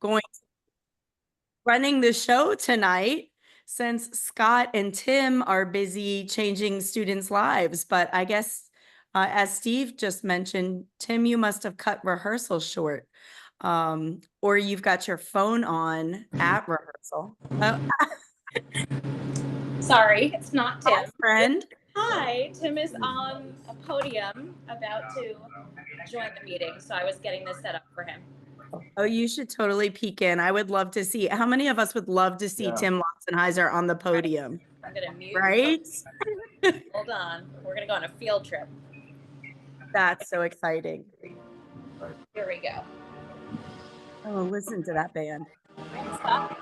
going running the show tonight since Scott and Tim are busy changing students' lives. But I guess, as Steve just mentioned, Tim, you must have cut rehearsal short, or you've got your phone on at rehearsal. Sorry, it's not Tim. Hi, friend. Hi, Tim is on a podium about to join the meeting, so I was getting this set up for him. Oh, you should totally peek in. I would love to see. How many of us would love to see Tim Lautzenheiser on the podium? I'm going to mute. Right? Hold on. We're going to go on a field trip. That's so exciting. Here we go. Oh, listen to that band. Stop.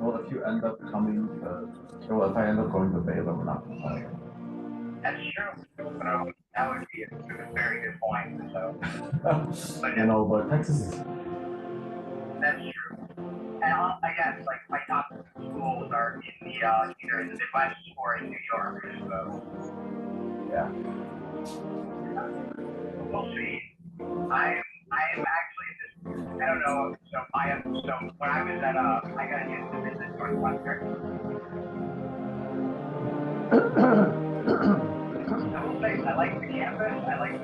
Well, if you end up coming to, well, if I end up going to Baylor, we're not going to. That's true. That would be a very good point. So, but Texas is. That's true. And I guess like my top schools are in the either in the Midwest or in New York. So Yeah. We'll see. I am actually just, I don't know. So when I was at I got used to visit Northwestern. I will say I like the campus. I like.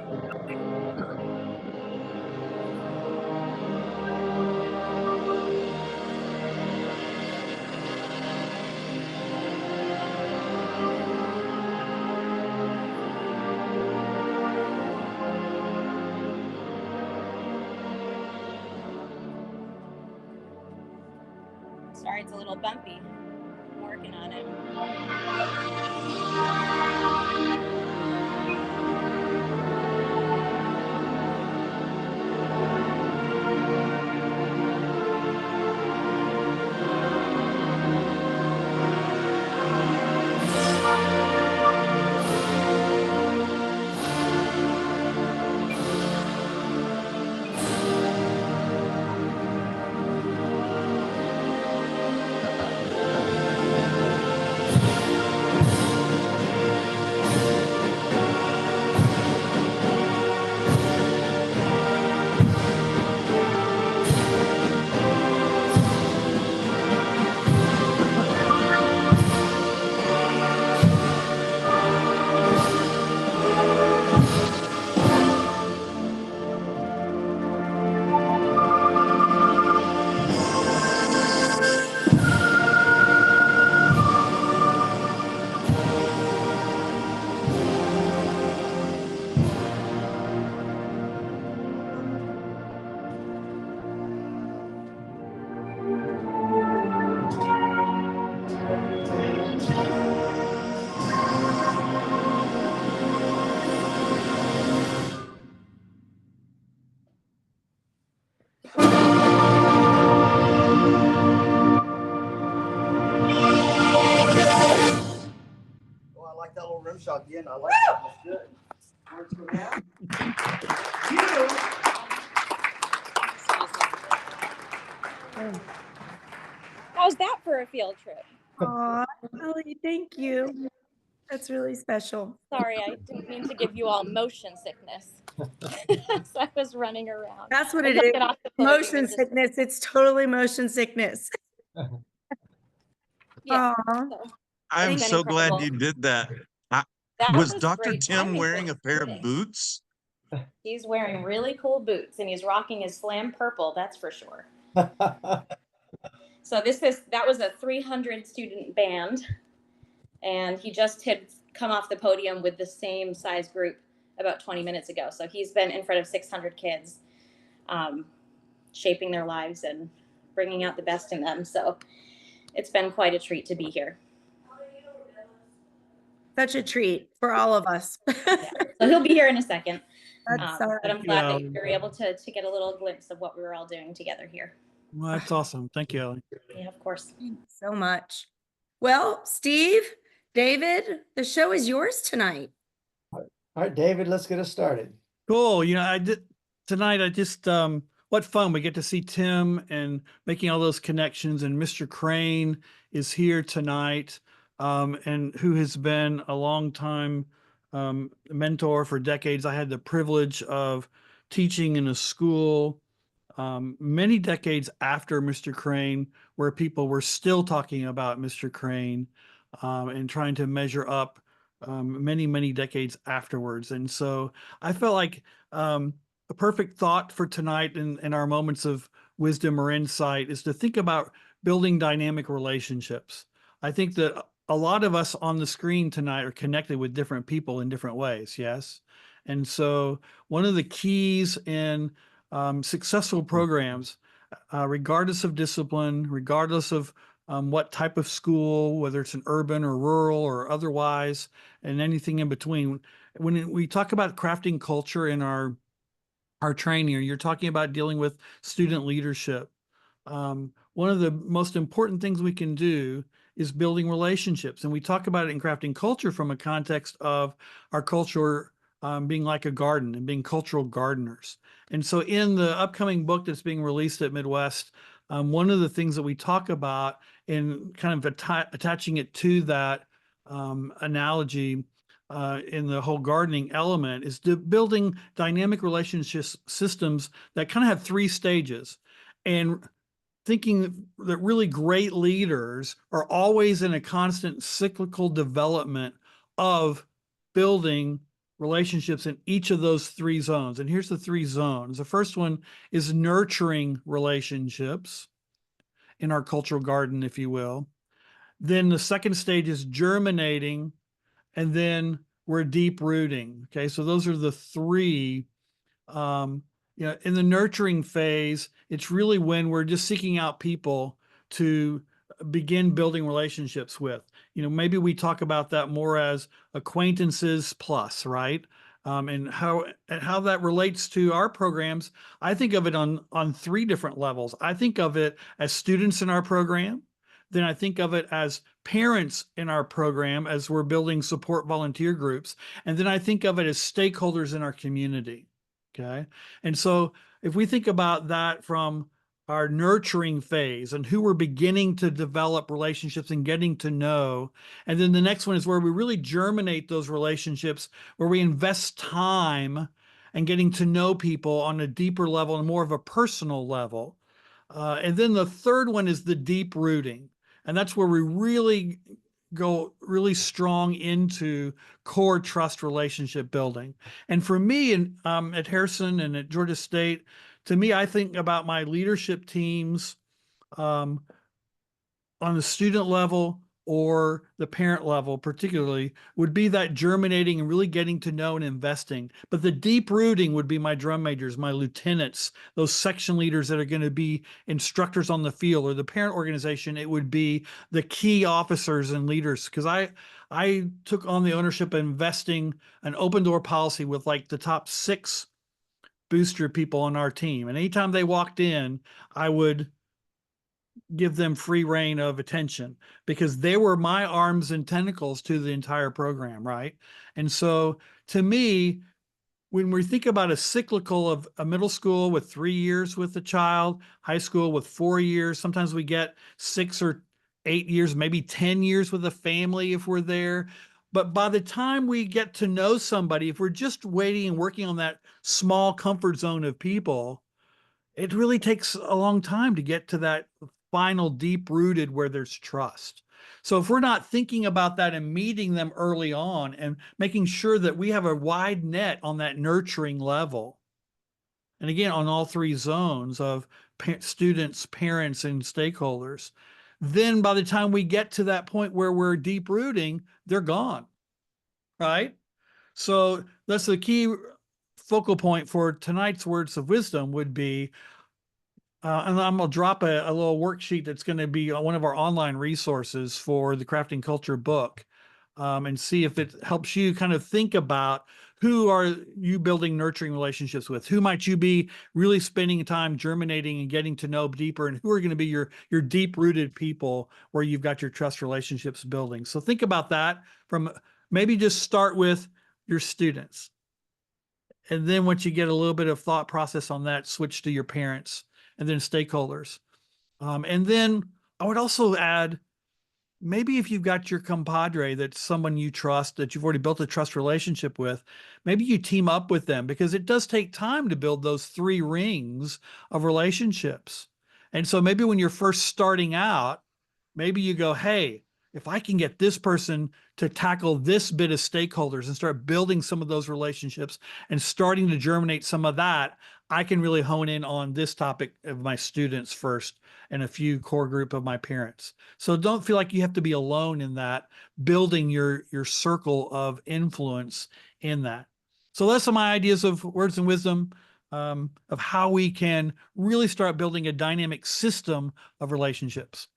Sorry, it's a little bumpy. I'm working on it. That little rim shot at the end. I like that. That's good. Words go down. How's that for a field trip? Aw, Ellie, thank you. That's really special. Sorry, I didn't mean to give you all motion sickness. So I was running around. That's what it is. Motion sickness. It's totally motion sickness. Yeah. I'm so glad you did that. Was Dr. Tim wearing a pair of boots? He's wearing really cool boots and he's rocking his Slam purple, that's for sure. So that was a 300 student band, and he just had come off the podium with the same size group about 20 minutes ago. So he's been in front of 600 kids, shaping their lives and bringing out the best in them. So it's been quite a treat to be here. Such a treat for all of us. Yeah. So he'll be here in a second. But I'm glad that you were able to get a little glimpse of what we were all doing together here. Well, that's awesome. Thank you, Ellie. Yeah, of course. Thanks so much. Well, Steve, David, the show is yours tonight. All right, David, let's get us started. Cool. You know, I did tonight. I just what fun we get to see Tim and making all those connections. And Mr. Crain is here tonight, and who has been a long time mentor for decades. I had the privilege of teaching in a school many decades after Mr. Crain, where people were still talking about Mr. Crain and trying to measure up many, many decades afterwards. And so I felt like a perfect thought for tonight in our moments of wisdom or insight is to think about building dynamic relationships. I think that a lot of us on the screen tonight are connected with different people in different ways, yes? And so one of the keys in successful programs, regardless of discipline, regardless of what type of school, whether it's an urban or rural or otherwise, and anything in between. When we talk about crafting culture in our training, you're talking about dealing with student leadership. One of the most important things we can do is building relationships. And we talk about it in crafting culture from a context of our culture being like a garden and being cultural gardeners. And so in the upcoming book that's being released at Midwest, one of the things that we talk about in kind of attaching it to that analogy in the whole gardening element is building dynamic relationship systems that kind of have three stages. And thinking that really great leaders are always in a constant cyclical development of building relationships in each of those three zones. And here's the three zones. The first one is nurturing relationships in our cultural garden, if you will. Then the second stage is germinating, and then we're deep rooting. Okay, so those are the three. In the nurturing phase, it's really when we're just seeking out people to begin building relationships with. Maybe we talk about that more as acquaintances plus, right? And how that relates to our programs. I think of it on three different levels. I think of it as students in our program. Then I think of it as parents in our program as we're building support volunteer groups. And then I think of it as stakeholders in our community. Okay. And so if we think about that from our nurturing phase and who we're beginning to develop relationships and getting to know, and then the next one is where we really germinate those relationships, where we invest time and getting to know people on a deeper level and more of a personal level. And then the third one is the deep rooting. And that's where we really go really strong into core trust relationship building. And for me, at Harrison and at Georgia State, to me, I think about my leadership teams on the student level or the parent level particularly, would be that germinating and really getting to know and investing. But the deep rooting would be my drum majors, my lieutenants, those section leaders that are going to be instructors on the field, or the parent organization, it would be the key officers and leaders. Because I took on the ownership of investing an open door policy with like the top 6 booster people on our team. And anytime they walked in, I would give them free reign of attention, because they were my arms and tentacles to the entire program, right? And so to me, when we think about a cyclical of a middle school with 3 years with a child, high school with 4 years, sometimes we get 6 or 8 years, maybe 10 years with a family if we're there. But by the time we get to know somebody, if we're just waiting and working on that small comfort zone of people, it really takes a long time to get to that final deep rooted where there's trust. So if we're not thinking about that and meeting them early on and making sure that we have a wide net on that nurturing level, and again, on all three zones of students, parents, and stakeholders, then by the time we get to that point where we're deep rooting, they're gone, right? So that's the key focal point for tonight's words of wisdom would be, and I'm going to drop a little worksheet that's going to be one of our online resources for the Crafting Culture book. and see if it helps you kind of think about who are you building nurturing relationships with? Who might you be really spending time germinating and getting to know deeper? And who are going to be your deep rooted people where you've got your trust relationships building? So think about that from maybe just start with your students. And then once you get a little bit of thought process on that, switch to your parents and then stakeholders. And then I would also add, maybe if you've got your compadre, that's someone you trust, that you've already built a trust relationship with, maybe you team up with them, because it does take time to build those 3 rings of relationships. And so maybe when you're first starting out, maybe you go, hey, if I can get this person to tackle this bit of stakeholders and start building some of those relationships and starting to germinate some of that, I can really hone in on this topic of my students first and a few core group of my parents. So don't feel like you have to be alone in that, building your circle of influence in that. So that's some of my ideas of words and wisdom, of how we can really start building a dynamic system of relationships.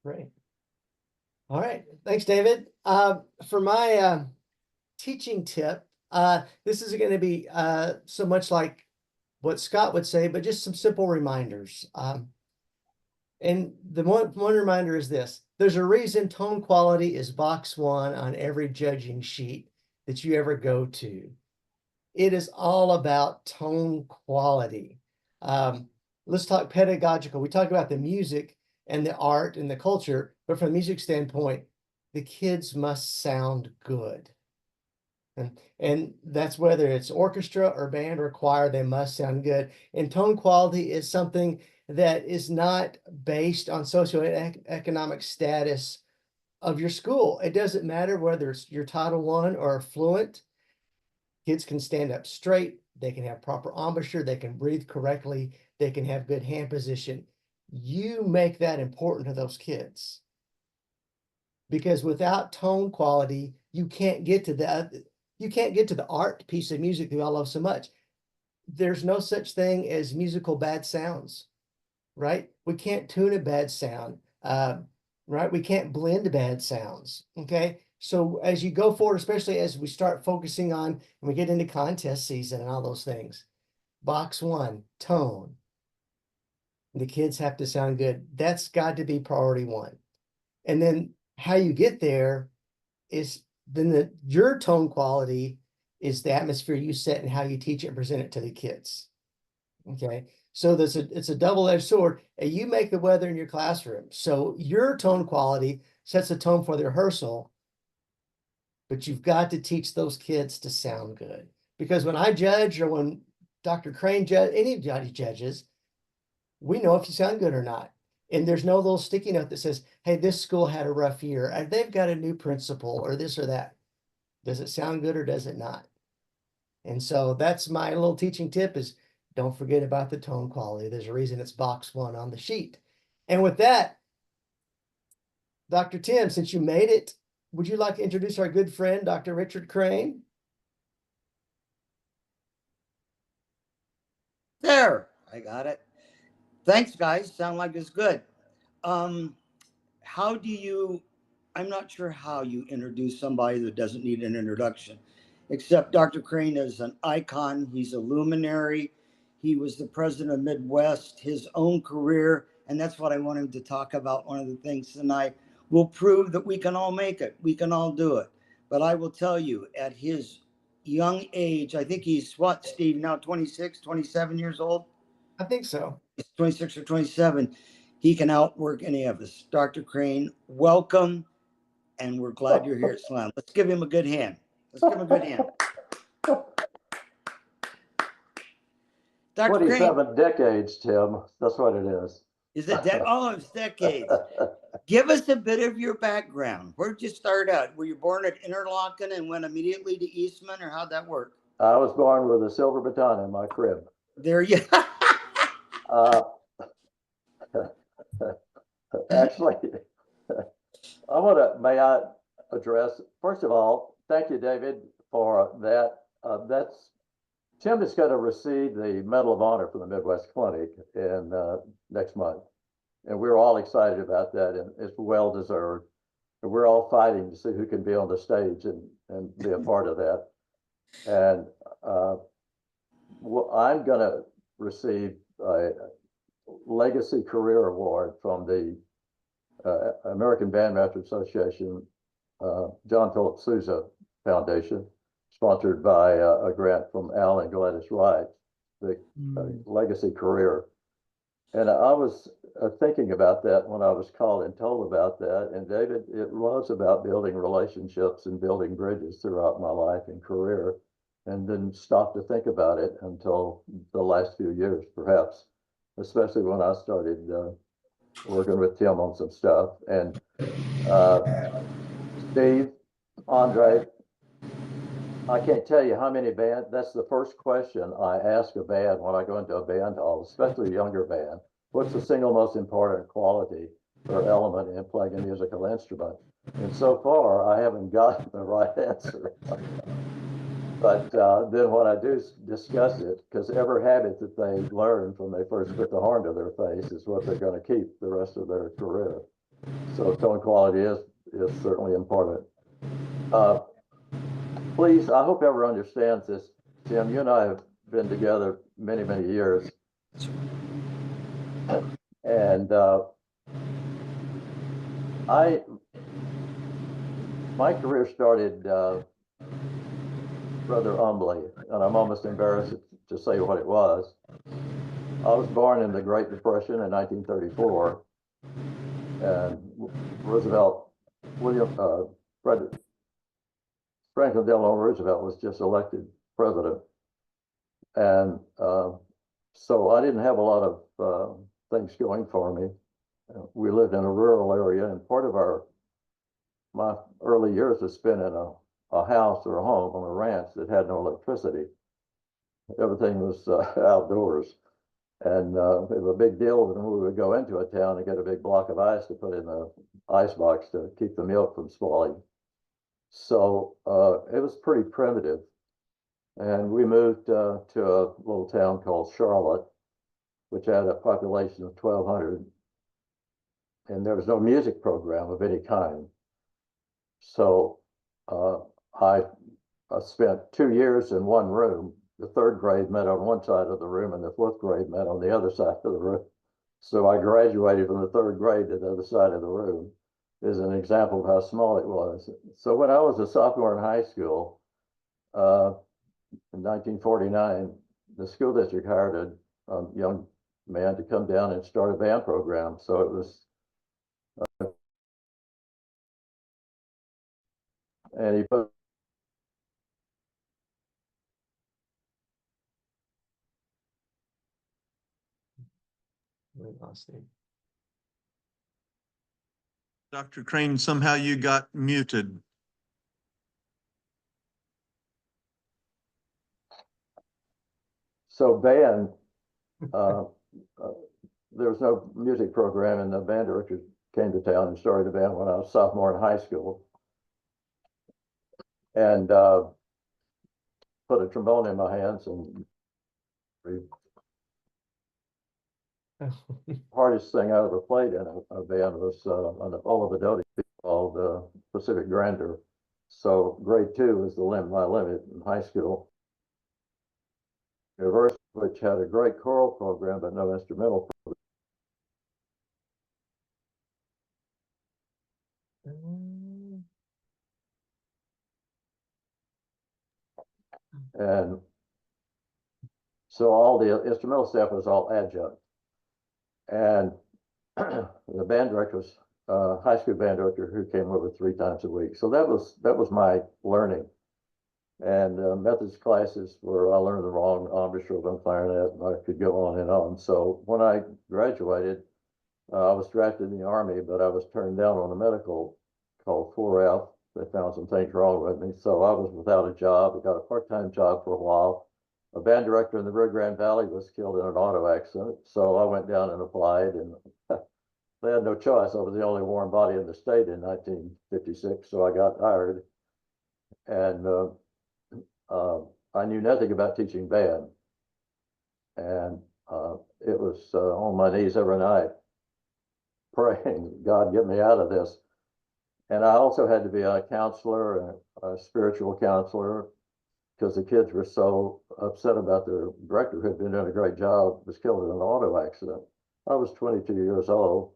Great. All right. Thanks, David. For my teaching tip, this is going to be so much like what Scott would say, but just some simple reminders. And the one reminder is this: there's a reason tone quality is box 1 on every judging sheet that you ever go to. It is all about tone quality. Let's talk pedagogical. We talk about the music and the art and the culture, but from a music standpoint, the kids must sound good. And that's whether it's orchestra or band or choir, they must sound good. And tone quality is something that is not based on socioeconomic status of your school. It doesn't matter whether it's your Title I or fluent. Kids can stand up straight, they can have proper embouchure, they can breathe correctly, they can have good hand position. You make that important to those kids. Because without tone quality, you can't get to the art piece of music that we all love so much. There's no such thing as musical bad sounds, right? We can't tune a bad sound, right? We can't blend bad sounds, okay? So as you go forward, especially as we start focusing on, and we get into contest season and all those things, box 1, tone. The kids have to sound good. That's got to be priority 1. And then how you get there is then your tone quality is the atmosphere you set and how you teach it and present it to the kids. Okay. So it's a double-edged sword. And you make the weather in your classroom. So your tone quality sets the tone for the rehearsal, but you've got to teach those kids to sound good. Because when I judge, or when Dr. Crain judge, anybody judges, we know if you sound good or not. And there's no little sticky note that says, hey, this school had a rough year, and they've got a new principal, or this or that. Does it sound good or does it not? And so that's my little teaching tip, is don't forget about the tone quality. There's a reason it's box 1 on the sheet. And with that, Dr. Tim, since you made it, would you like to introduce our good friend, Dr. Richard Crain? There, I got it. Thanks, guys. Sound like it's good. How do you, I'm not sure how you introduce somebody that doesn't need an introduction, except Dr. Crain is an icon. He's a luminary. He was the president of Midwest, his own career, and that's what I want him to talk about. One of the things tonight will prove that we can all make it. We can all do it. But I will tell you, at his young age, I think he's what, Steve, now 26, 27 years old? I think so. 26 or 27. He can outwork any of us. Dr. Crain, welcome, and we're glad you're here at Slam. Let's give him a good hand. Let's give him a good hand. Dr. 27 Crain, decades, Tim. That's what it is. is it it's decades. Give us a bit of your background. Where'd you start out? Were you born at Interlaken and went immediately to Eastman, or how'd that work? I was born with a silver baton in my crib. There you Actually, may I address, first of all, thank you, David, for that. Tim is going to receive the Medal of Honor from the Midwest Clinic in next month. And we're all excited about that, and it's well deserved. And we're all fighting to see who can be on the stage and be a part of that. And I'm going to receive a Legacy Career Award from the American Bandmaster Association, John Philip Sousa Foundation, sponsored by a grant from Al and Gladys Wright, the Legacy Career. And I was thinking about that when I was called and told about that. And David, it was about building relationships and building bridges throughout my life and career, and didn't stop to think about it until the last few years, perhaps, especially when I started working with Tim on some stuff. And Steve, Andre, I can't tell you how many bands, that's the first question I ask a band when I go into a band hall, especially a younger band. What's the single most important quality or element in playing a musical instrument? And so far, I haven't gotten the right answer. But then when I do discuss it, because every habit that they learn when they first put the horn to their face is what they're going to keep the rest of their career. So tone quality is certainly important. Please, I hope everyone understands this. Tim, you and I have been together many, many years. And my career started rather humbly, and I'm almost embarrassed to say what it was. I was born in the Great Depression in 1934, and Franklin Delano Roosevelt was just elected president. And so I didn't have a lot of things going for me. We lived in a rural area, and part of my early years was spent in a house or a home on a ranch that had no electricity. Everything was outdoors. And it was a big deal when we would go into a town and get a big block of ice to put in the ice box to keep the milk from spoiling. So it was pretty primitive. And we moved to a little town called Charlotte, which had a population of 1,200. And there was no music program of any kind. So I spent 2 years in one room. The third grade met on one side of the room and the fourth grade met on the other side of the room. So I graduated from the third grade to the other side of the room is an example of how small it was. So when I was a sophomore in high school, in 1949, the school district hired a young man to come down and start a band program. So it was, and he put Dr. Crain, somehow you got muted. So band, there was no music program, and the band director came to town and started a band when I was a sophomore in high school. And put a trombone in my hands, and hardest thing I ever played in a band was on the all of the called Pacific Grandeur. So grade 2 was my limit in high school. University, which had a great choral program but no instrumental program. And so all the instrumental staff was all adjunct. And the band director was high school band director who came over 3 times a week. So that was my learning. And methods classes where I learned the wrong embouchure and clarinet, and I could go on and on. So when I graduated, I was drafted in the Army, but I was turned down on a medical called 4F. They found some things wrong with me. So I was without a job. I got a part-time job for a while. A band director in the Rio Grande Valley was killed in an auto accident. So I went down and applied, and they had no choice. I was the only warm body in the state in 1956. So I got hired. And I knew nothing about teaching band. And it was on my knees every night praying, God, get me out of this. And I also had to be a counselor, a spiritual counselor, because the kids were so upset about their director, who had been doing a great job, was killed in an auto accident. I was 22 years old.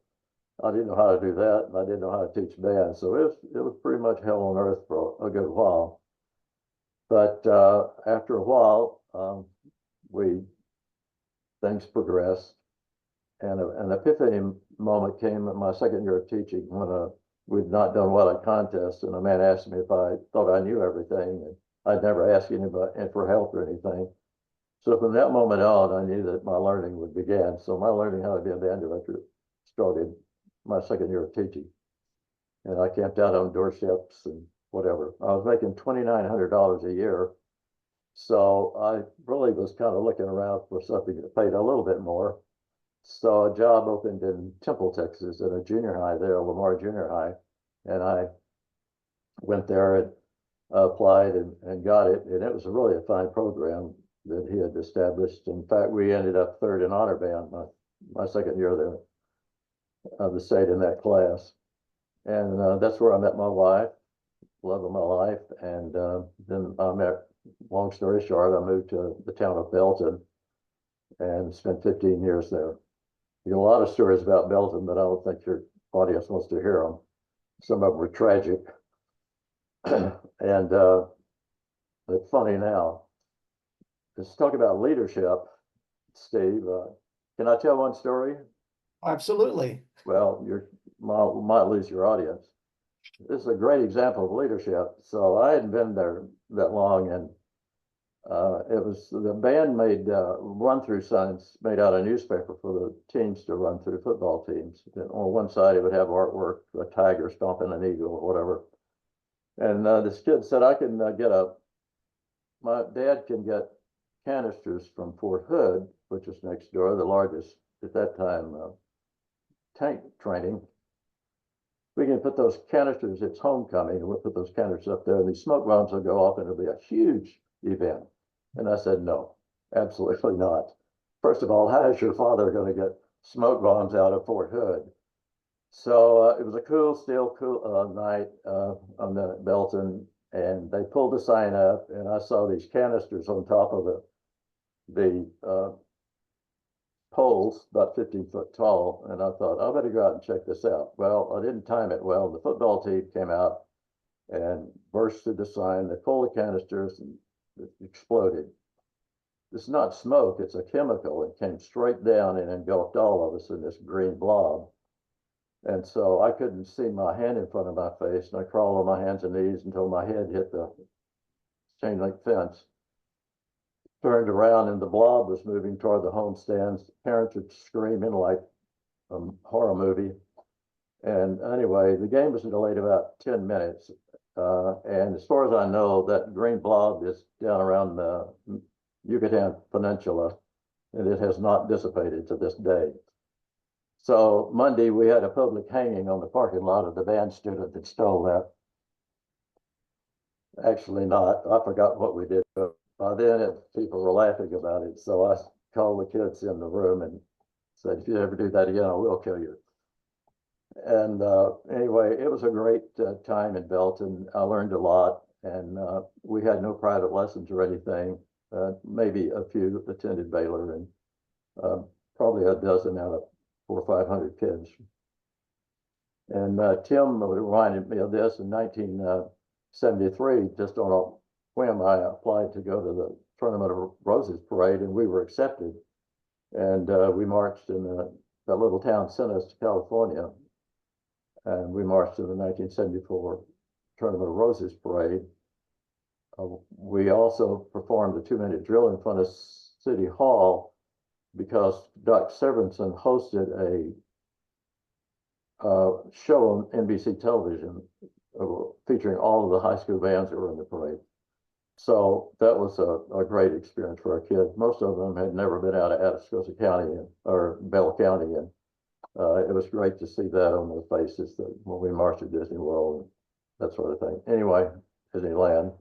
I didn't know how to do that, and I didn't know how to teach band. So it was pretty much hell on earth for a good while. But after a while, things progressed, and an epiphany moment came in my second year of teaching when we'd not done well at contests, and a man asked me if I thought I knew everything, and I'd never asked anybody for help or anything. So from that moment on, I knew that my learning would begin. So my learning how to be a band director started my second year of teaching. And I camped out on doorships and whatever. I was making $2,900 a year. So I really was kind of looking around for something that paid a little bit more. So a job opened in Temple, Texas at a junior high there, Lamar Junior High. And I went there and applied and got it. And it was really a fine program that he had established. In fact, we ended up third in honor band my second year there of the state in that class. And that's where I met my wife, love of my life. And then long story short, I moved to the town of Belton and spent 15 years there. You get a lot of stories about Belton, but I don't think your audience wants to hear them. Some of them were tragic. And it's funny now. Let's talk about leadership, Steve. Can I tell one story? Absolutely. Well, you might lose your audience. This is a great example of leadership. So I hadn't been there that long, and it was the band made run-through signs made out of newspaper for the teams to run through, football teams. And on one side, it would have artwork, a tiger stomping an eagle or whatever. And this kid said, my dad can get canisters from Fort Hood, which is next door, the largest at that time tank training. We can put those canisters, it's homecoming, and we'll put those canisters up there, and these smoke bombs will go off, and it'll be a huge event. And I said, no, absolutely not. First of all, how is your father going to get smoke bombs out of Fort Hood? So it was a still cool night on the Belton, and they pulled the sign up, and I saw these canisters on top of the poles, about 15 foot tall, and I thought, I better go out and check this out. Well, I didn't time it well. The football team came out and burst through the sign. They pulled the canisters and it exploded. It's not smoke, it's a chemical. It came straight down and engulfed all of us in this green blob. And so I couldn't see my hand in front of my face, and I crawled on my hands and knees until my head hit the chain link fence. Turned around, and the blob was moving toward the home stands. Parents were screaming like a horror movie. And anyway, the game was delayed about 10 minutes. And as far as I know, that green blob is down around the Yucatan Peninsula, and it has not dissipated to this day. So Monday, we had a public hanging on the parking lot of the band student that stole that. Actually not, I forgot what we did. But by then, people were laughing about it. So I called the kids in the room and said, if you ever do that again, I will kill you. And anyway, it was a great time in Belton. I learned a lot, and we had no private lessons or anything. Maybe a few attended Baylor, and probably a dozen out of 400 or 500 kids. And Tim reminded me of this in 1973, just on a whim. I applied to go to the Tournament of Roses parade, and we were accepted. And we marched in that little town sent us to California. And we marched in the 1974 Tournament of Roses parade. We also performed a 2-minute drill in front of City Hall because Doc Severinsen hosted a show on NBC television featuring all of the high school bands that were in the parade. So that was a great experience for our kids. Most of them had never been out of Atascosa County or Bell County, and it was great to see that on their faces that when we marched at Disney World and that sort of thing. Anyway, Disneyland.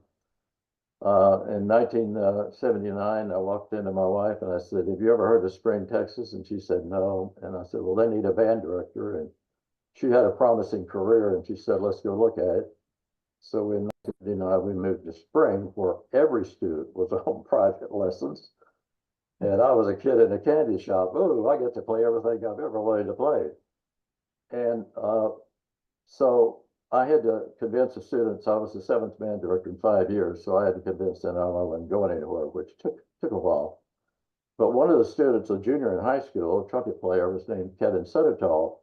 In 1979, I walked into my wife and I said, have you ever heard of Spring, Texas? And she said, no. And I said, well, they need a band director. And she had a promising career, and she said, let's go look at it. So in 1989, we moved to Spring, where every student was on private lessons. And I was a kid in a candy shop. Oh, I get to play everything I've ever wanted to play. And so I had to convince the students. I was the 7th band director in 5 years, so I had to convince them I wasn't going anywhere, which took a while. But one of the students, a junior in high school, a trumpet player, was named Kevin Suttertall.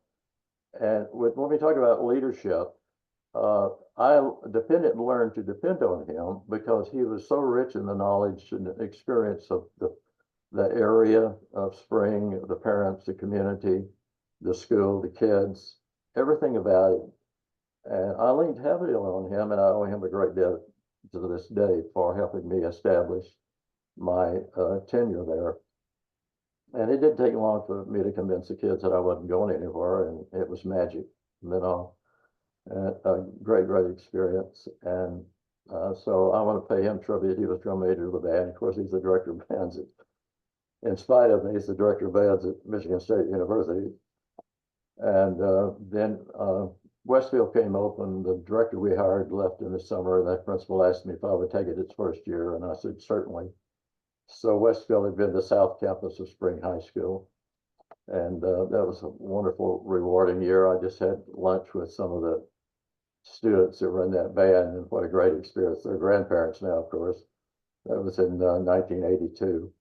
And when we talk about leadership, I learned to depend on him because he was so rich in the knowledge and experience of the area of Spring, the parents, the community, the school, the kids, everything about it. And I leaned heavily on him, and I owe him a great debt to this day for helping me establish my tenure there. And it didn't take long for me to convince the kids that I wasn't going anywhere, and it was magic. And then a great experience. And so I want to pay him tribute. He was drum major of the band. Of course, he's the director of bands. In spite of me, he's the director of bands at Michigan State University. And then Westfield came open. The director we hired left in the summer, and that principal asked me if I would take it its first year, and I said, certainly. So Westfield had been the South Campus of Spring High School. And that was a wonderful, rewarding year. I just had lunch with some of the students that were in that band, and what a great experience. They're grandparents now, of course. That was in 1982.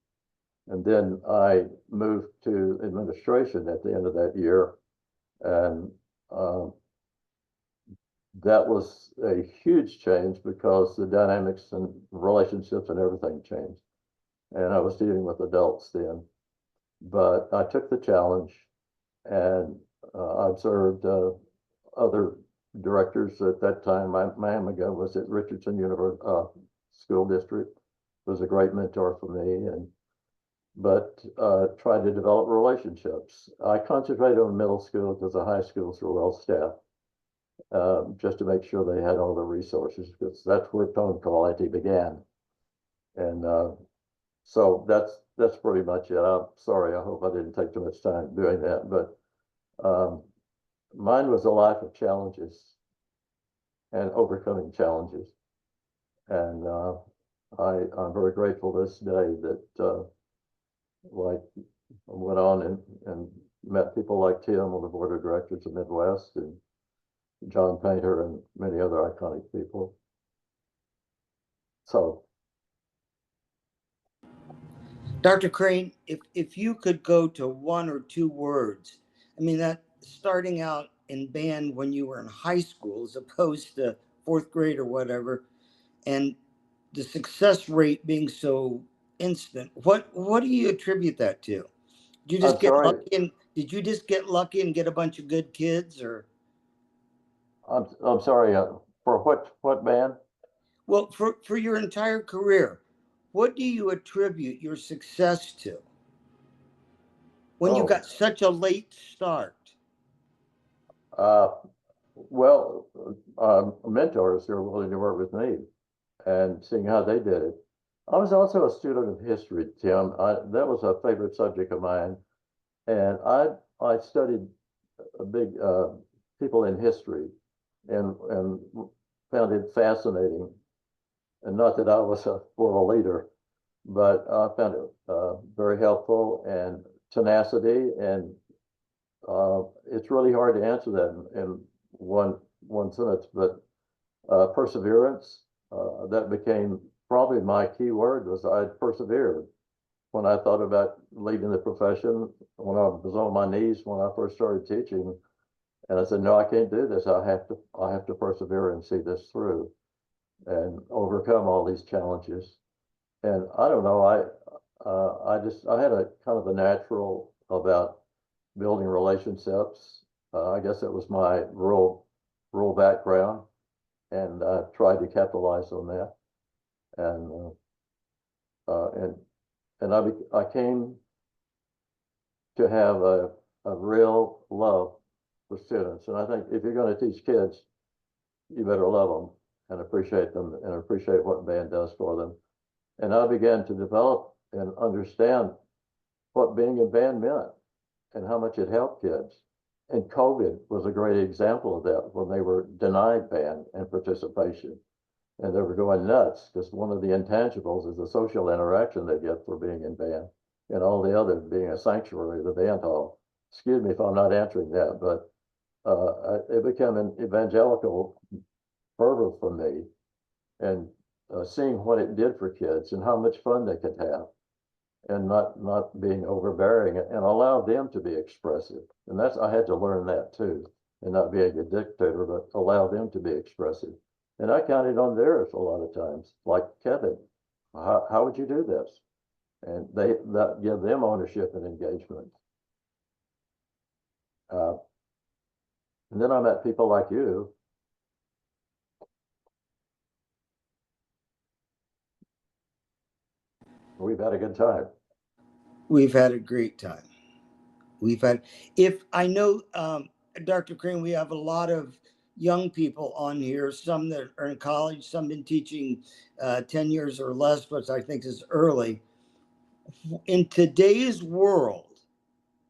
And then I moved to administration at the end of that year. And that was a huge change because the dynamics and relationships and everything changed. And I was dealing with adults then. But I took the challenge, and I observed other directors at that time. My Amiga was at Richardson University School District, was a great mentor for me, but tried to develop relationships. I concentrated on middle school because the high schools were well staffed, just to make sure they had all the resources, because that's where tone quality began. And so that's pretty much it. I'm sorry, I hope I didn't take too much time doing that, but mine was a life of challenges and overcoming challenges. And I'm very grateful this day that like I went on and met people like Tim on the board of directors of Midwest, and John Painter, and many other iconic people. So Dr. Crain, if you could go to 1 or 2 words, I mean, that starting out in band when you were in high school as opposed to 4th grade or whatever, and the success rate being so instant, what do you attribute that to? Did you just get lucky, and did you just get lucky and get a bunch of good kids, or? I'm sorry, for what band? Well, for your entire career, what do you attribute your success to when you got such a late start? Well, mentors who were willing to work with me and seeing how they did it. I was also a student of history, Tim. That was a favorite subject of mine. And I studied big people in history and found it fascinating. And not that I was a formal leader, but I found it very helpful, and tenacity. And it's really hard to answer that in one sentence, but perseverance, that became probably my key word. Was I persevered when I thought about leaving the profession, when I was on my knees when I first started teaching, and I said, no, I can't do this. I have to persevere and see this through and overcome all these challenges. And I don't know, I had a kind of a natural about building relationships. I guess it was my rural background, and I tried to capitalize on that. And I came to have a real love for students. And I think if you're going to teach kids, you better love them and appreciate them and appreciate what band does for them. And I began to develop and understand what being in band meant and how much it helped kids. And COVID was a great example of that when they were denied band and participation. And they were going nuts because one of the intangibles is the social interaction they get for being in band, and all the other being a sanctuary, the band hall. Excuse me if I'm not answering that, but it became an evangelical fervor for me, and seeing what it did for kids and how much fun they could have, and not being overbearing, and allow them to be expressive. And that's, I had to learn that too, and not being a dictator, but allow them to be expressive. And I counted on theirs a lot of times, like Kevin, how would you do this? And that give them ownership and engagement. And then I met people like you. We've had a good time. We've had a great time. If I know, Dr. Crain, we have a lot of young people on here, some that are in college, some been teaching 10 years or less, which I think is early. In today's world,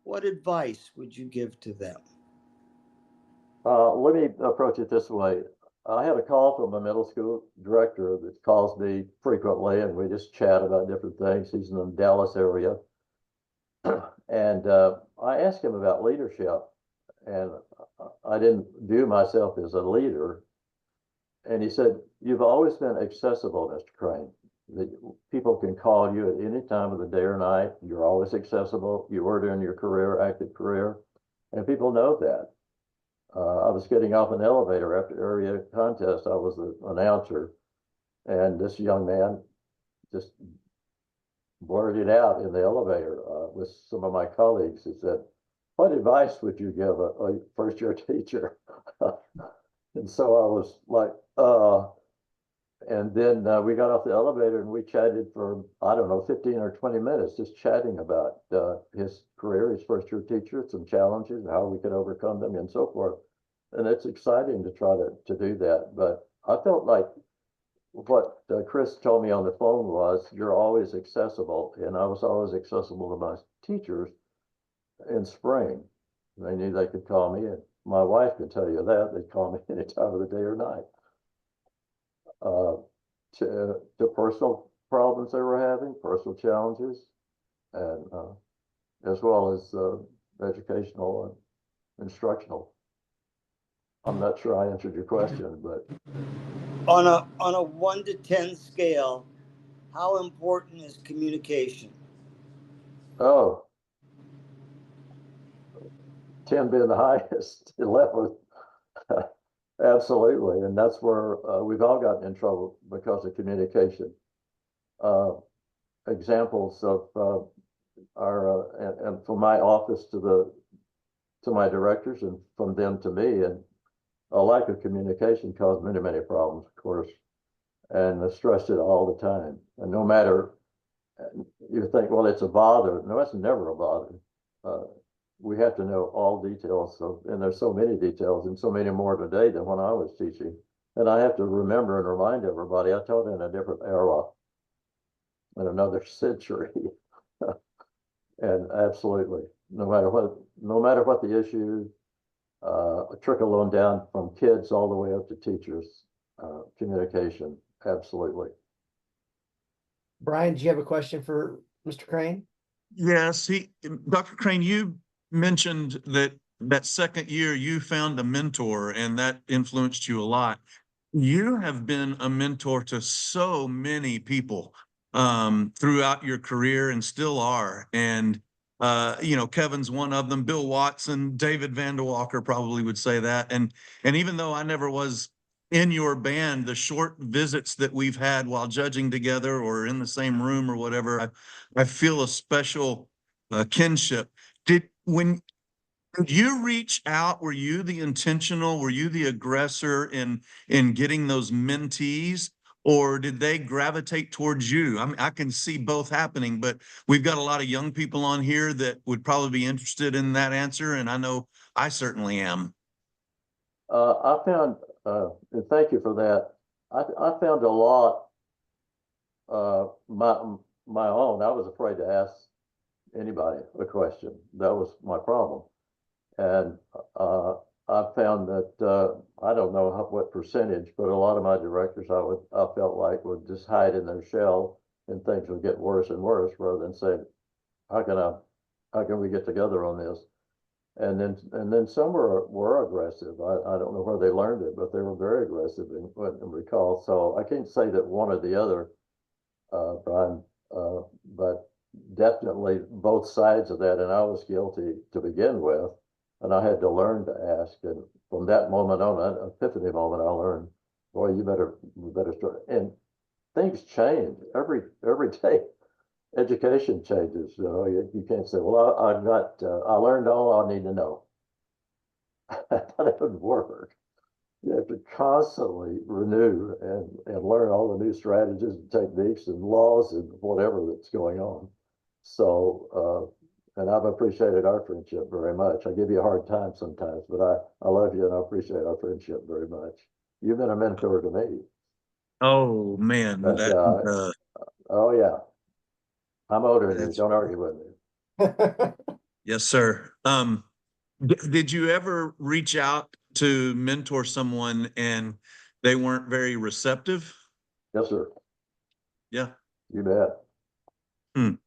what advice would you give to them? Let me approach it this way. I had a call from a middle school director that calls me frequently, and we just chat about different things. He's in the Dallas area. And I asked him about leadership, and I didn't view myself as a leader. And he said, "You've always been accessible, Mr. Crain. People can call you at any time of the day or night. You're always accessible. You were during your career, active career, and people know that." I was getting off an elevator after area contest. I was the announcer, and this young man just blurted out in the elevator with some of my colleagues. He said, "What advice would you give a first-year teacher?" And so I was like, and then we got off the elevator and we chatted for, I don't know, 15 or 20 minutes, just chatting about his career, his first-year teacher, some challenges, how we could overcome them, and so forth. And it's exciting to try to do that. But I felt like what Chris told me on the phone was, you're always accessible. And I was always accessible to my teachers in Spring. They knew they could call me, and my wife could tell you that. They'd call me any time of the day or night. To personal problems they were having, personal challenges, and as well as educational and instructional. I'm not sure I answered your question, but On a 1 to 10 scale, how important is communication? oh, 10 being the highest, 11. Absolutely, and that's where we've all gotten in trouble because of communication. Examples of our and from my office to my directors, and from them to me, and a lack of communication caused many problems, of course, and I stressed it all the time. And no matter, you think, well, it's a bother. No, it's never a bother. We have to know all details, and there's so many details and so many more today than when I was teaching. And I have to remember and remind everybody, I taught in a different era, in another century. And absolutely, no matter what the issue, trickle on down from kids all the way up to teachers, communication, absolutely. Brian, do you have a question for Mr. Crain? Yes, Dr. Crain, you mentioned that second year you found a mentor and that influenced you a lot. You have been a mentor to so many people throughout your career, and still are. And Kevin's one of them. Bill Watson, David Vandewalker probably would say that. And even though I never was in your band, the short visits that we've had while judging together or in the same room or whatever, I feel a special kinship. When you reach out, were you the intentional, were you the aggressor in getting those mentees, or did they gravitate towards you? I mean, I can see both happening, but we've got a lot of young people on here that would probably be interested in that answer, and I know I certainly am. I found, and thank you for that. I found a lot my own. I was afraid to ask anybody a question. That was my problem. And I found that I don't know what percentage, but a lot of my directors I felt like would just hide in their shell and things would get worse and worse rather than say, how can we get together on this? And then some were aggressive. I don't know where they learned it, but they were very aggressive in recall. So I can't say that one or the other, Brian, but definitely both sides of that. And I was guilty to begin with, and I had to learn to ask. And from that moment on, an epiphany moment, I learned, boy, you better start. And things change every day. Education changes. You know, you can't say, well, I learned all I need to know. That doesn't work. You have to constantly renew and learn all the new strategies and techniques and laws and whatever that's going on. So, and I've appreciated our friendship very much. I give you a hard time sometimes, but I love you and I appreciate our friendship very much. You've been a mentor to me. Oh man, Oh yeah. I'm older than you. Don't argue with me. yes, sir. Did you ever reach out to mentor someone and they weren't very receptive? Yes, sir. Yeah. You bet. Hmm.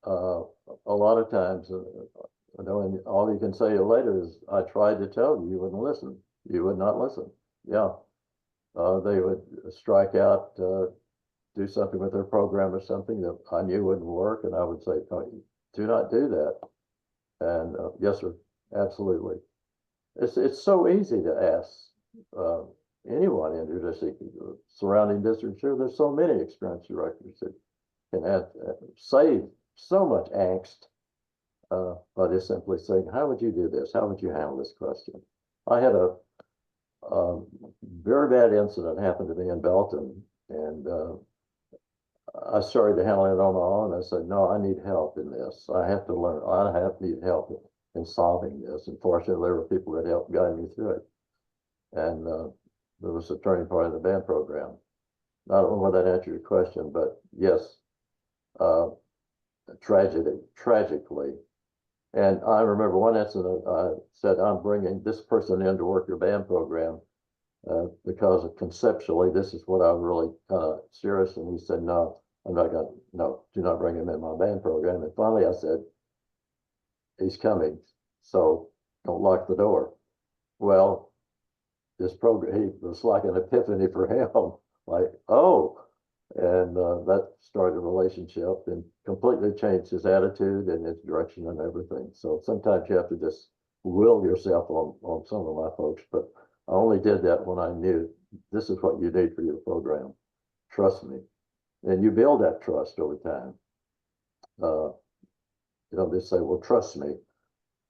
A lot of times, I know, and all you can say later is, I tried to tell you, you wouldn't listen. You would not listen. Yeah. They would strike out, do something with their program or something that I knew wouldn't work, and I would say, no, do not do that. And yes, sir, absolutely. It's so easy to ask anyone in your district, surrounding districts here. There's so many experienced directors that can save so much angst by just simply saying, how would you do this? How would you handle this question? I had a very bad incident happen to me in Belton, and I started to handle it on my own. I said, no, I need help in this. I have to learn. I need help in solving this. And fortunately, there were people that helped guide me through it. And there was a turning point in the band program. I don't know whether that answered your question, but yes, tragically. And I remember one incident, I said, I'm bringing this person in to work your band program because conceptually, this is what I'm really kind of serious. And he said, no, I'm not going to, no, do not bring him in my band program. And finally I said, he's coming, so don't lock the door. Well, this program, he was like an epiphany for him, like, oh, and that started a relationship and completely changed his attitude and his direction and everything. So sometimes you have to just will yourself on some of my folks, but I only did that when I knew this is what you need for your program. Trust me. And you build that trust over time. You don't just say, well, trust me.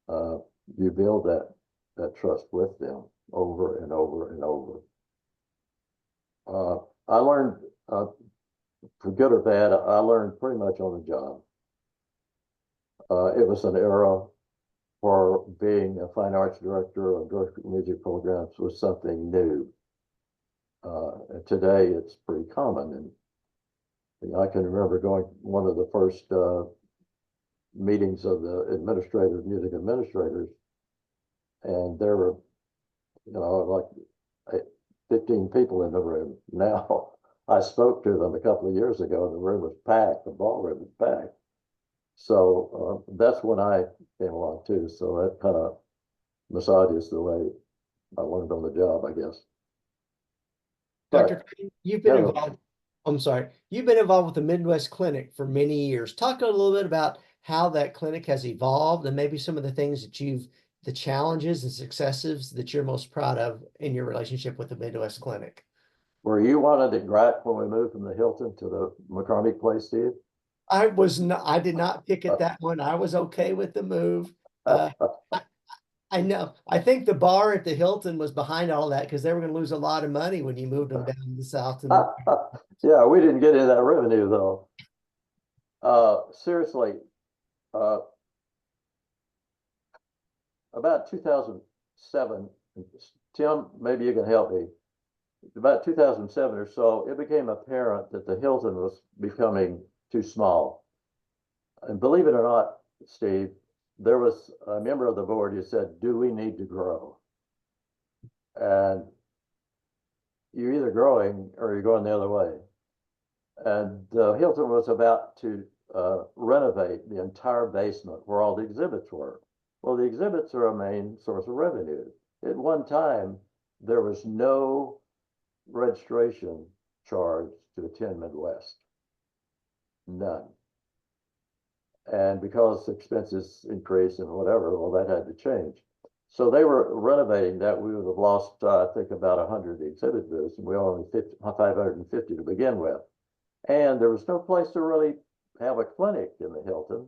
You build that trust with them over and over and over. I learned, for good or bad, I learned pretty much on the job. It was an era for being a fine arts director or director of music programs was something new. And today it's pretty common. And I can remember going one of the first meetings of the music administrators, and there were, like 15 people in the room. Now, I spoke to them a couple of years ago, and the room was packed, the ballroom was packed. So that's when I came along too. So that kind of massages the way I learned on the job, I guess. Dr. Crain, you've been involved. I'm sorry. You've been involved with the Midwest Clinic for many years. Talk a little bit about how that clinic has evolved and maybe some of the things that the challenges and successes that you're most proud of in your relationship with the Midwest Clinic. Were you one of the gripe when we moved from the Hilton to the McCormick place, Steve? I did not pick at that one. I was okay with the move. I know. I think the bar at the Hilton was behind all that because they were going to lose a lot of money when you moved them down to the south. Yeah, we didn't get into that revenue though. Seriously, about 2007, Tim, maybe you can help me. About 2007 or so, it became apparent that the Hilton was becoming too small. And believe it or not, Steve, there was a member of the board who said, do we need to grow? And you're either growing or you're going the other way. And Hilton was about to renovate the entire basement where all the exhibits were. Well, the exhibits are a main source of revenue. At one time, there was no registration charge to attend Midwest. None. And because expenses increased and whatever, well, that had to change. So they were renovating that. We would have lost, I think, about 100 exhibit booths, and we only 550 to begin with. And there was no place to really have a clinic in the Hilton.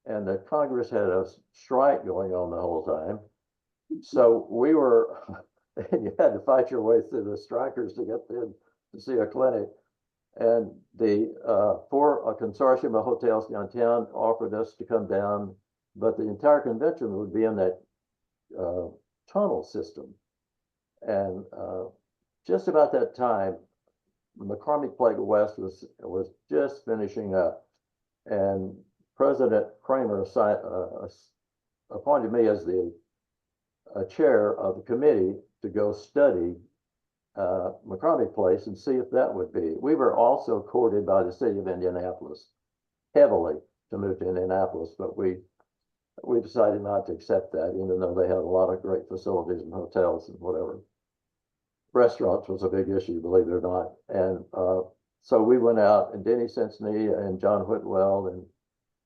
And the Congress had a strike going on the whole time. So we were, and you had to fight your way through the strikers to get in to see a clinic. And the a consortium of hotels downtown offered us to come down, but the entire convention would be in that tunnel system. And just about that time, McCormick Place West was just finishing up, and President Kramer appointed me as the chair of the committee to go study McCormick Place and see if that would be. We were also courted by the city of Indianapolis heavily to move to Indianapolis, but we decided not to accept that, even though they had a lot of great facilities and hotels and whatever. Restaurants was a big issue, believe it or not. And so we went out, and Denny Cincinnati and John Whitwell and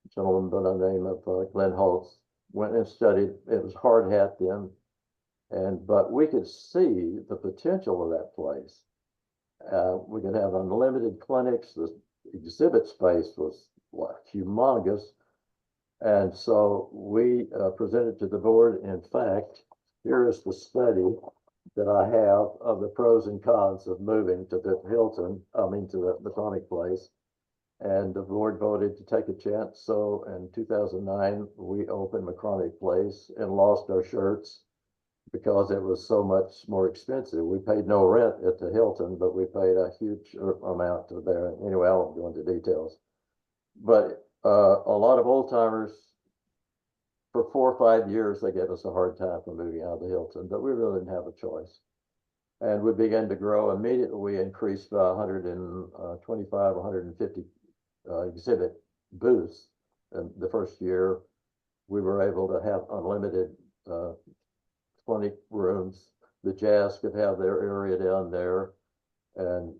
a gentleman by the name of Glenn Holtz went and studied. It was hard hat then. But we could see the potential of that place. We could have unlimited clinics. The exhibit space was humongous. And so we presented to the board. In fact, here is the study that I have of the pros and cons of moving to the Hilton, to the McCormick Place. And the board voted to take a chance. So in 2009, we opened McCormick Place and lost our shirts because it was so much more expensive. We paid no rent at the Hilton, but we paid a huge amount to there. Anyway, I won't go into details. But a lot of old timers, for 4 or 5 years, they gave us a hard time for moving out of the Hilton, but we really didn't have a choice. And we began to grow immediately. We increased by 125, 150 exhibit booths. And the first year, we were able to have unlimited clinic rooms. The jazz could have their area down there. And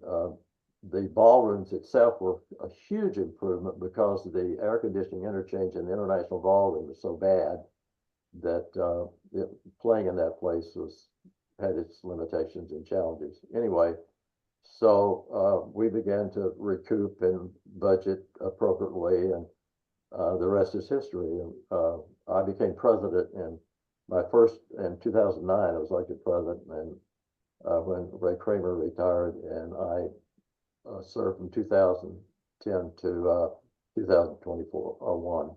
the ballrooms itself were a huge improvement because the air conditioning interchange in the International Ballroom was so bad that playing in that place had its limitations and challenges. Anyway, so we began to recoup and budget appropriately, and the rest is history. And I became president in 2009. I was elected president, and when Ray Kramer retired, and I served from 2010 to 2021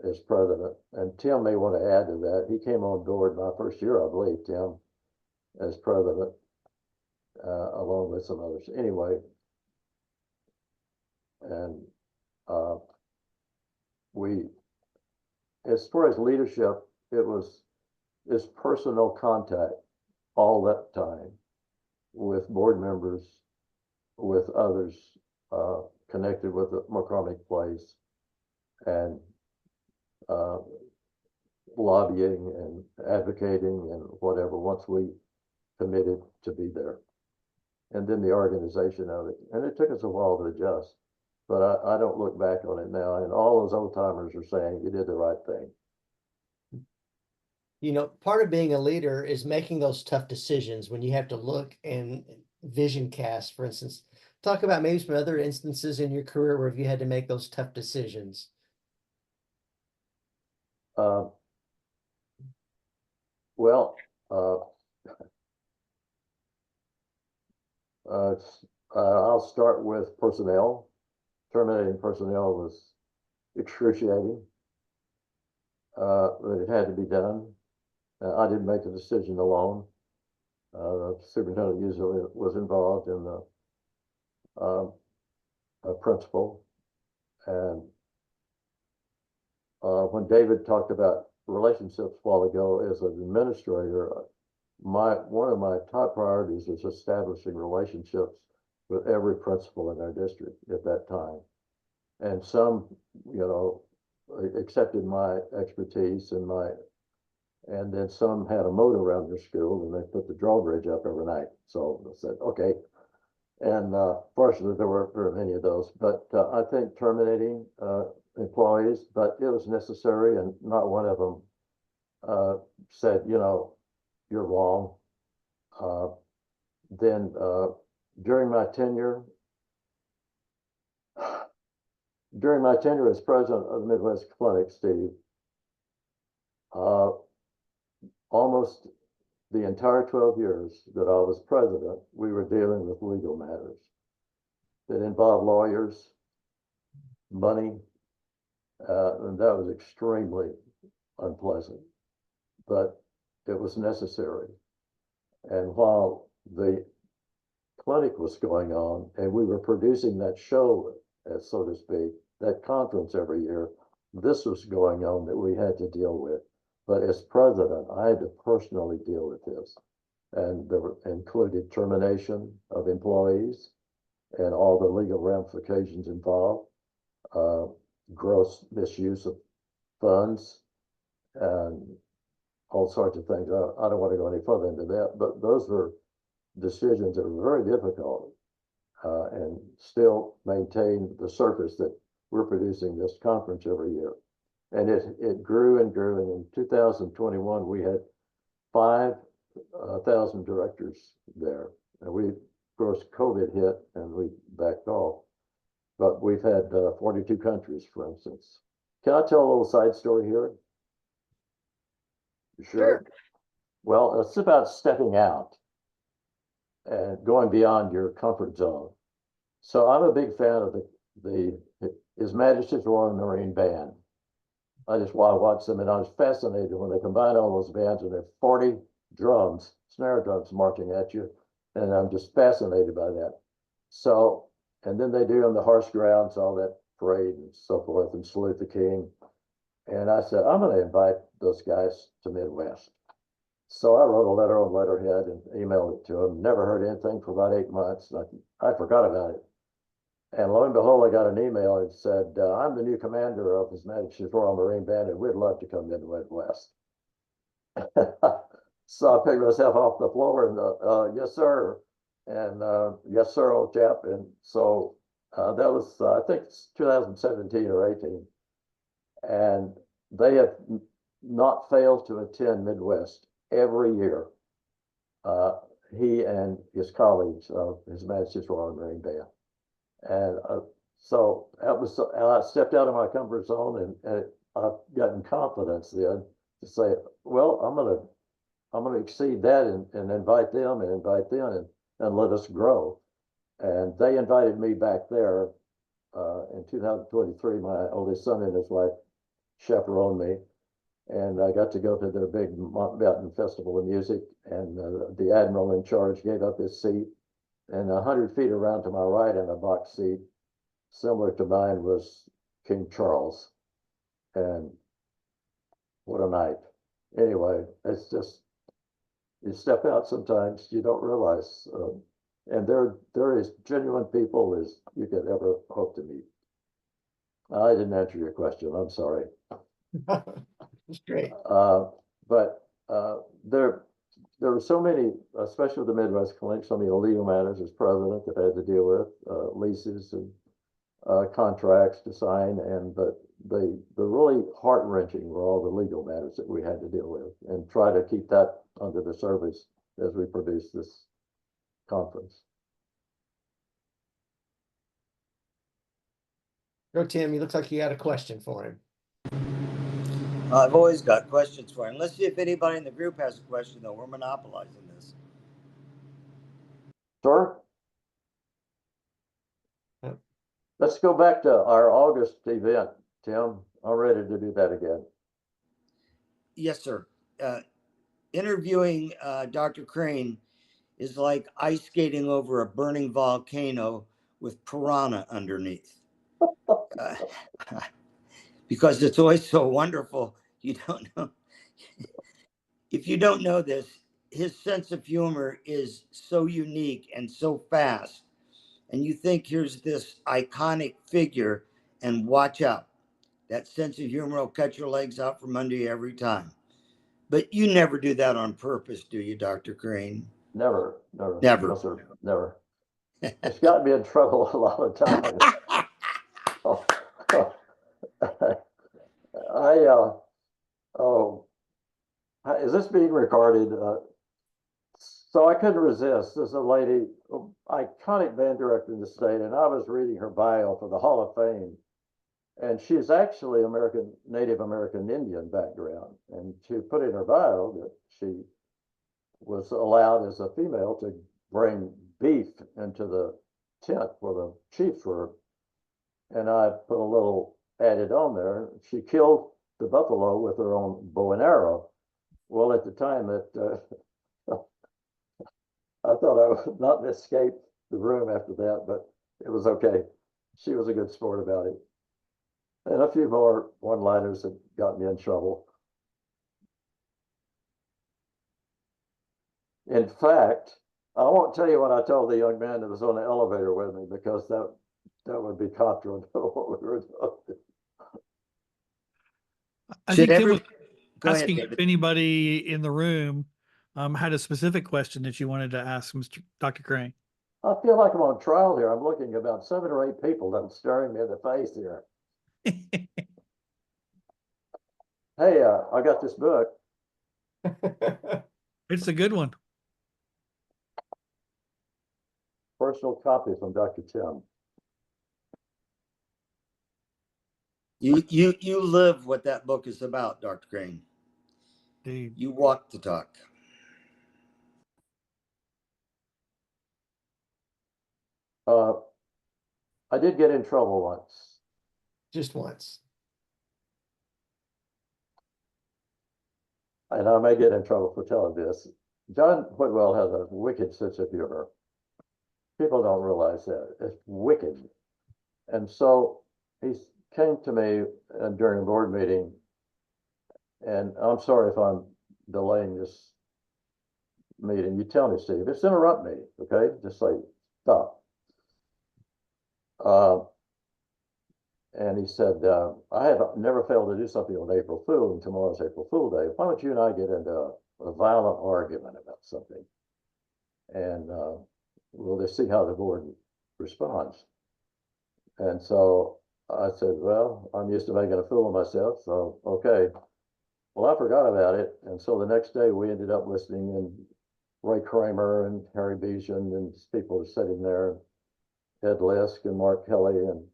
as president. And Tim may want to add to that. He came on board my first year, I believe, Tim, as president, along with some others. Anyway, and as far as leadership, it was this personal contact all that time with board members, with others connected with the McCormick Place, and lobbying and advocating and whatever once we committed to be there. And then the organization of it. And it took us a while to adjust, but I don't look back on it now. And all those old timers are saying you did the right thing. You know, part of being a leader is making those tough decisions when you have to look and vision cast, for instance. Talk about maybe some other instances in your career where you had to make those tough decisions. I'll start with personnel. Terminating personnel was excruciating, but it had to be done. I didn't make the decision alone. The superintendent usually was involved in the principal, and when David talked about relationships a while ago, as an administrator, one of my top priorities is establishing relationships with every principal in our district at that time. And some, accepted my expertise and then some had a moat around their school and they put the drawbridge up every night. So I said, okay. And fortunately, there weren't very many of those. But I think terminating employees, but it was necessary, and not one of them said, you're wrong. Then during my tenure as president of the Midwest Clinic, Steve, almost the entire 12 years that I was president, we were dealing with legal matters that involved lawyers, money, and that was extremely unpleasant, but it was necessary. And while the clinic was going on and we were producing that show, so to speak, that conference every year, this was going on that we had to deal with. But as president, I had to personally deal with this. And there included termination of employees and all the legal ramifications involved, gross misuse of funds, and all sorts of things. I don't want to go any further into that, but those were decisions that were very difficult, and still maintain the surface that we're producing this conference every year. And it grew and grew. And in 2021, we had 5,000 directors there. And of course, COVID hit and we backed off. But we've had 42 countries, for instance. Can I tell a little side story here? You sure? Well, it's about stepping out and going beyond your comfort zone. So I'm a big fan of His Majesty's Royal Marine Band. I just want to watch them, and I was fascinated when they combine all those bands and there are 40 drums, snare drums marching at you, and I'm just fascinated by that. So, and then they do on the horse grounds, all that parade and so forth, and salute the king. And I said, I'm going to invite those guys to Midwest. So I wrote a letter on letterhead and emailed it to them. Never heard anything for about 8 months. I forgot about it. And lo and behold, I got an email and said, I'm the new commander of His Majesty's Royal Marine Band, and we'd love to come into Midwest. So I picked myself off the floor and, yes, sir. And yes, sir, old chap. And so that was, I think it's 2017 or 18. And they have not failed to attend Midwest every year. He and his colleagues of His Majesty's Royal Marine Band. And so that was, I stepped out of my comfort zone, and I've gotten confidence then to say, well, I'm gonna exceed that and invite them and let us grow. And they invited me back there in 2023. My oldest son and his wife chaperoned me, and I got to go to their big Mountain Festival of Music. And the admiral in charge gave up his seat. And 100 feet around to my right in a box seat, similar to mine, was King Charles. And what a night. Anyway, it's just, you step out sometimes, you don't realize. And they're as genuine people as you could ever hope to meet. I didn't answer your question. I'm sorry. That's great. But there were so many, especially the Midwest Clinic, so many legal matters as president that I had to deal with, leases and contracts to sign, but the really heart-wrenching were all the legal matters that we had to deal with, and try to keep that under the surface as we produce this conference. Go, Tim. You look like you got a question for him. I've always got questions for him. Let's see if anybody in the group has a question, though. We're monopolizing this. Sure. Let's go back to our August event, Tim. I'm ready to do that again. Yes, sir. Interviewing Dr. Crain is like ice skating over a burning volcano with piranha underneath. because it's always so wonderful. You don't know. If you don't know this, his sense of humor is so unique and so fast. And you think here's this iconic figure, and watch out. That sense of humor will cut your legs out from under you every time. But you never do that on purpose, do you, Dr. Crain? Never, never. Never. No, sir, never. It's got me in trouble a lot of times. Oh, oh, is this being recorded? So I couldn't resist. There's a lady, iconic band director in the state, and I was reading her bio for the Hall of Fame. And she's actually Native American Indian background. And she put in her bio that she was allowed as a female to bring beef into the tent where the chiefs were. And I put a little added on there. She killed the buffalo with her own bow and arrow. Well, at the time that I thought I would not escape the room after that, but it was okay. She was a good sport about it. And a few more one-liners that got me in trouble. In fact, I won't tell you what I told the young man that was on the elevator with me, because that would be contra to what we were doing. I Should think Tim every- was Go ahead, asking if David. anybody in the room had a specific question that you wanted to ask Dr. Crain. I feel like I'm on trial here. I'm looking at about 7 or 8 people that are staring me in the face here. Hey, I got this book. It's a good one. Personal copy from Dr. Tim. You live what that book is about, Dr. Crain. Dude. You walk the talk. I did get in trouble once. Just once. And I may get in trouble for telling this. John Whitwell has a wicked sense of humor. People don't realize that. It's wicked. And so he came to me during a board meeting, and I'm sorry if I'm delaying this meeting. You tell me, Steve. Just interrupt me, okay? Just say, stop. And he said, I have never failed to do something on April Fool, and tomorrow's April Fool Day. Why don't you and I get into a violent argument about something? And we'll just see how the board responds. And so I said, well, I'm used to making a fool of myself, so okay. Well, I forgot about it. And so the next day we ended up listening, and Ray Kramer and Harry Beeson and people were sitting there, Ed Lisk and Mark Kelly, and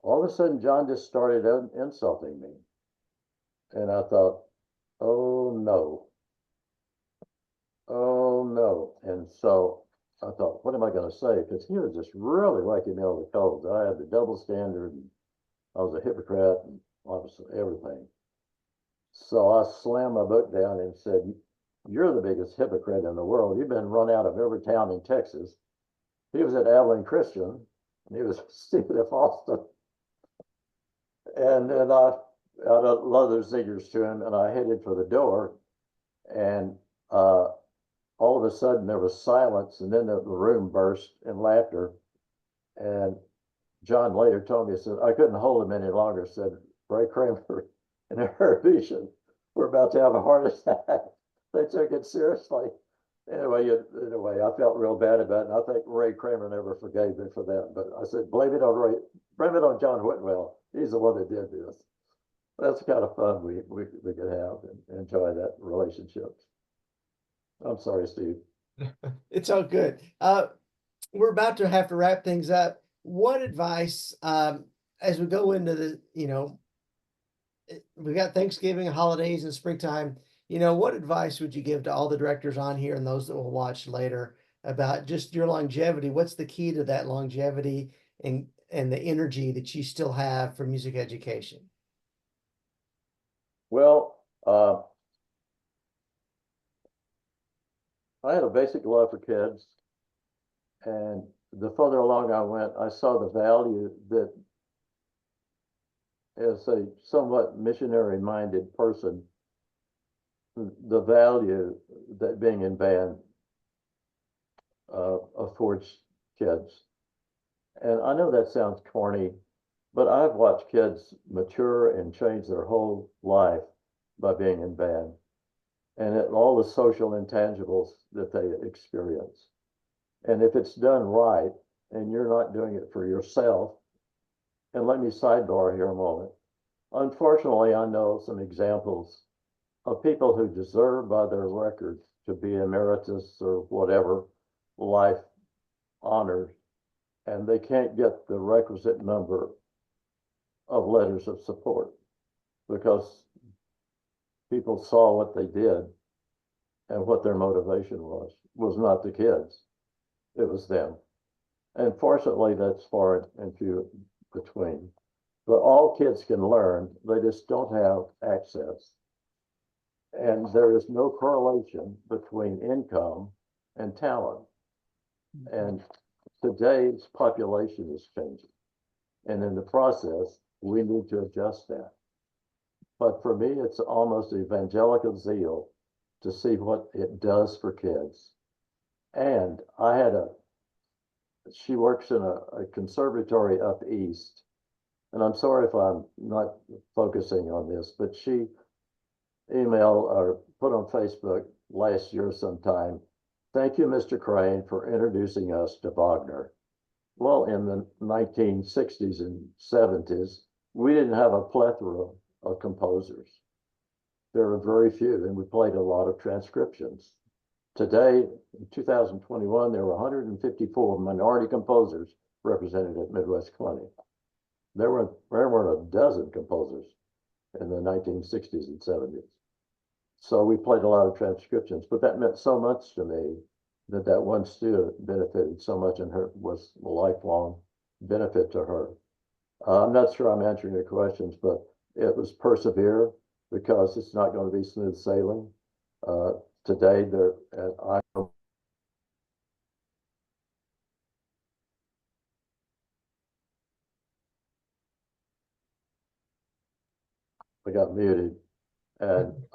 all of a sudden John just started insulting me. And I thought, oh no. Oh no. And so I thought, what am I going to say? Because he was just really whacking me over the coals. I had the double standard, and I was a hypocrite, and obviously everything. So I slammed my book down and said, you're the biggest hypocrite in the world. You've been run out of every town in Texas. He was at Abilene Christian, and he was Stephen F. Austin. And then I had a lot of those zingers to him, and I headed for the door, and all of a sudden there was silence, and then the room burst in laughter. And John later told me, he said, I couldn't hold him any longer, said Ray Kramer and Harry Beeson were about to have a heart attack. They took it seriously. Anyway, I felt real bad about it. And I think Ray Kramer never forgave me for that. But I said, blame it on John Whitwell. He's the one that did this. That's kind of fun we could have and enjoy that relationship. I'm sorry, Steve. It's all good. We're about to have to wrap things up. What advice, as we go into the, we got Thanksgiving, holidays, and springtime, what advice would you give to all the directors on here and those that will watch later about just your longevity? What's the key to that longevity and the energy that you still have for music education? Well, I had a basic love for kids, and the further along I went, I saw the value that as a somewhat missionary-minded person, the value that being in band affords kids. And I know that sounds corny, but I've watched kids mature and change their whole life by being in band, and all the social intangibles that they experience. And if it's done right, and you're not doing it for yourself, and let me sidebar here a moment. Unfortunately, I know some examples of people who deserve by their records to be emeritus or whatever life honored, and they can't get the requisite number of letters of support because people saw what they did and what their motivation was not the kids, it was them. And fortunately, that's far and few between. But all kids can learn, they just don't have access. And there is no correlation between income and talent. And today's population is changing. And in the process, we need to adjust that. But for me, it's almost evangelical zeal to see what it does for kids. And she works in a conservatory up east. And I'm sorry if I'm not focusing on this, but she emailed or put on Facebook last year sometime, "Thank you, Mr. Crain, for introducing us to Wagner." Well, in the 1960s and 70s, we didn't have a plethora of composers. There were very few, and we played a lot of transcriptions. Today, in 2021, there were 154 minority composers represented at Midwest Clinic. There weren't a dozen composers in the 1960s and 70s. So we played a lot of transcriptions, but that meant so much to me that one student benefited so much, and her was a lifelong benefit to her. I'm not sure I'm answering your questions, but it was persevere, because it's not going to be smooth sailing. Today, I got muted, and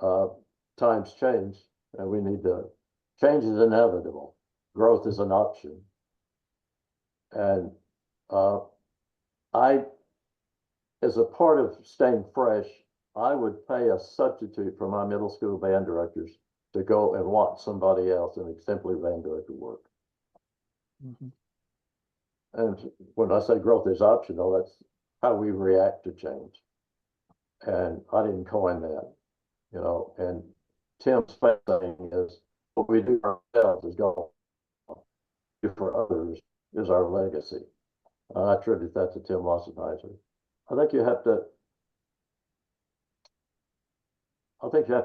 times change, and we need to, change is inevitable. Growth is an option. And as a part of staying fresh, I would pay a substitute for my middle school band directors to go and watch somebody else in exemplary band director work. Mhm. And when I say growth is optional, that's how we react to change. And I didn't coin that, and Tim's saying is what we do for ourselves is go do for others is our legacy. I attribute that to Tim Lautzenheiser. I think you have to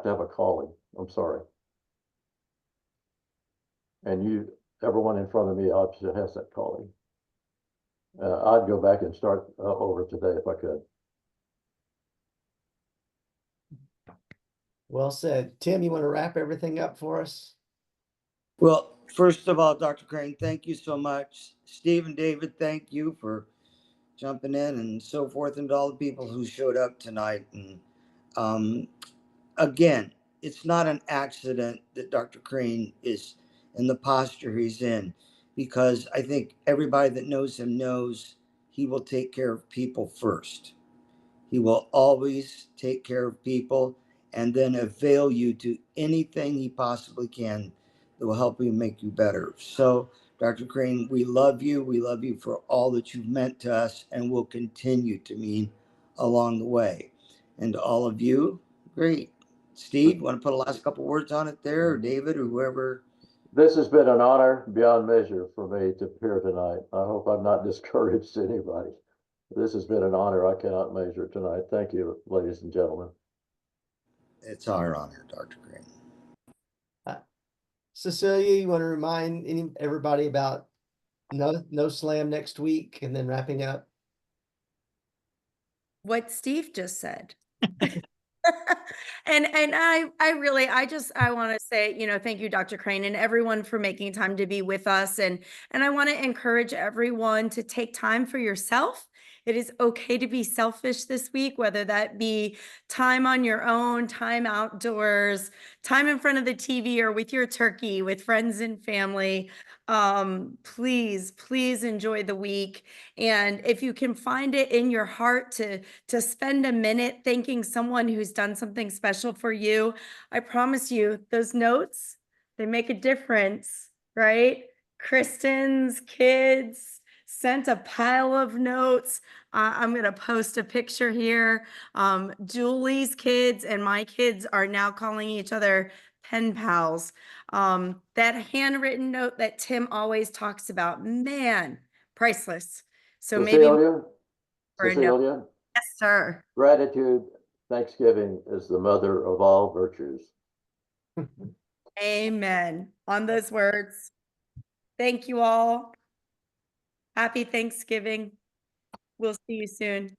have a calling. I'm sorry. And everyone in front of me obviously has that calling. I'd go back and start over today if I could. Well said. Tim, you want to wrap everything up for us? Well, first of all, Dr. Crain, thank you so much. Steve and David, thank you for jumping in and so forth, and to all the people who showed up tonight. And again, it's not an accident that Dr. Crain is in the posture he's in, because I think everybody that knows him knows he will take care of people first. He will always take care of people and then avail you to anything he possibly can that will help you make you better. So, Dr. Crain, we love you. We love you for all that you've meant to us and will continue to mean along the way. And to all of you, great. Steve, want to put a last couple words on it there, or David, or whoever? This has been an honor beyond measure for me to appear tonight. I hope I've not discouraged anybody. This has been an honor I cannot measure tonight. Thank you, ladies and gentlemen. It's our honor, Dr. Crain. Cecilia, you want to remind everybody about no slam next week, and then wrapping up? What Steve just said. And I want to say, thank you, Dr. Crain, and everyone for making time to be with us. And I want to encourage everyone to take time for yourself, It is okay to be selfish this week, whether that be time on your own, time outdoors, time in front of the TV or with your turkey, with friends and family. Please, please enjoy the week. And if you can find it in your heart to spend a minute thanking someone who's done something special for you, I promise you those notes, they make a difference, right? Kristen's kids sent a pile of notes. I'm going to post a picture here. Julie's kids and my kids are now calling each other pen pals. That handwritten note that Tim always talks about, man, priceless. So maybe Cecilia, for a note. Cecilia, Yes, sir. gratitude, Thanksgiving is the mother of all virtues. Amen. On those words. Thank you all. Happy Thanksgiving. We'll see you soon.